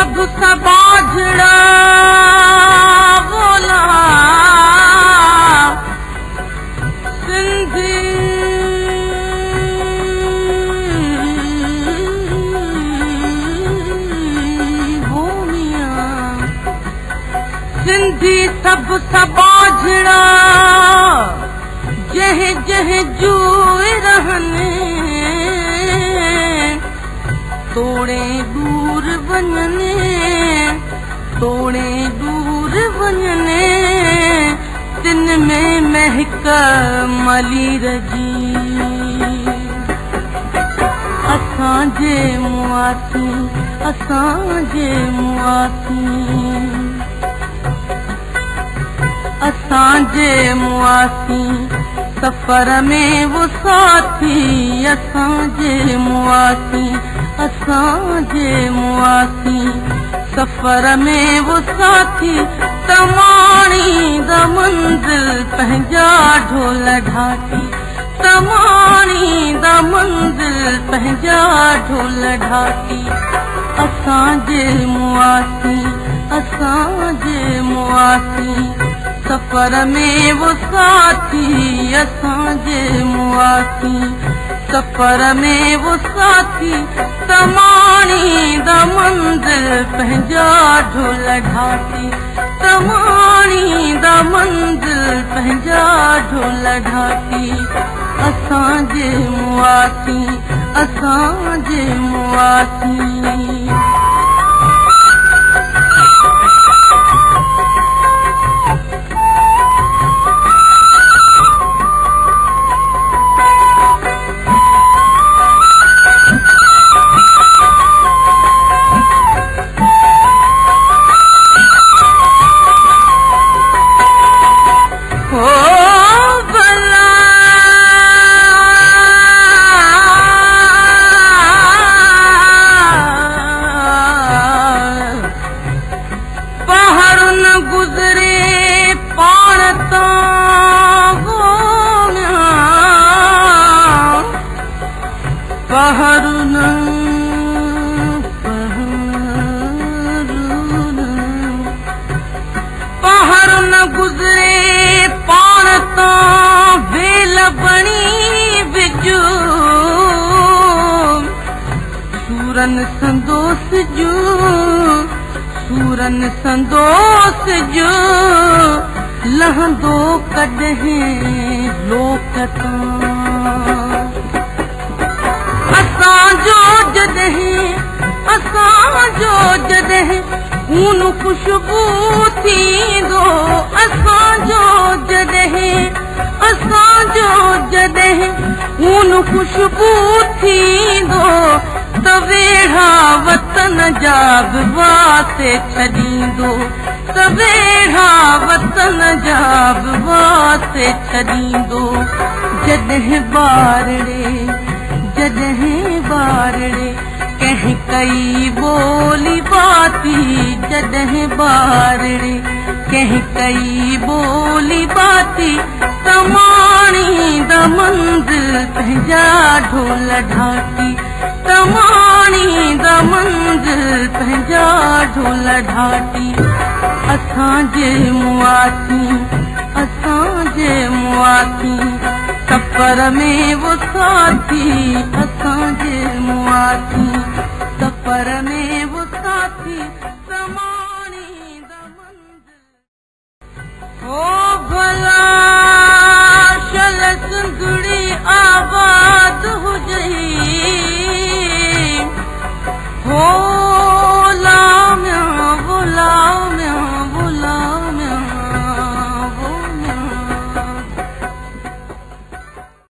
तब सबाझड़ा बोला सिंधी भूमिया सिंधी सब सबाझड़ा जह जह जूए रहने तोड़े दूर वञने तोड़े दूर वञने तिन में महक मलीर जी असांजे मुआती असांजे मुआती असांजे मुआती सफर में वो साथी असांजे मुआती असांजे मुआती सफर में वो साथी तमाणी द मंजिल पंहिंजा ढोल ढाटी तमाणी द मंजिल पंहिंजा ढोल ढाटी असांजे मुआती असांजे मुआती सफर में वो साथी असांजे मुआती सफर में वो साथी तमाणी द मंजिल पंहिंजा ढोल ढाटी तमाणी द मंजिल पंहिंजा ढोल ढाटी असांजे मुआती असांजे मुआती पहर न गुज़रे पाण तां वेल बणी बिजू सूरन संदोस जो सूरन संदोस जो लहंदो कॾहिं लोक तां असांजो जॾहिं ऊन खुशबू थींदो असांजो जॾहिं ऊन खुशबू थींदो त वेढ़ा वतन जा बि वाते छॾींदो त वेढ़ा वतन जा बि वाते छॾींदो जॾहिं बारड़े कंहिं कई बोली बाती जॾहिं बारड़े कंहिं कई बोली बाती तमाणी द मंजिल पंहिंजा ढोल ढाटी तमाणी द मंजिल पंहिंजा ढोल ढाटी असांजे मुआती सफर में वो साथी असांजे मुआती सफर में वो साथी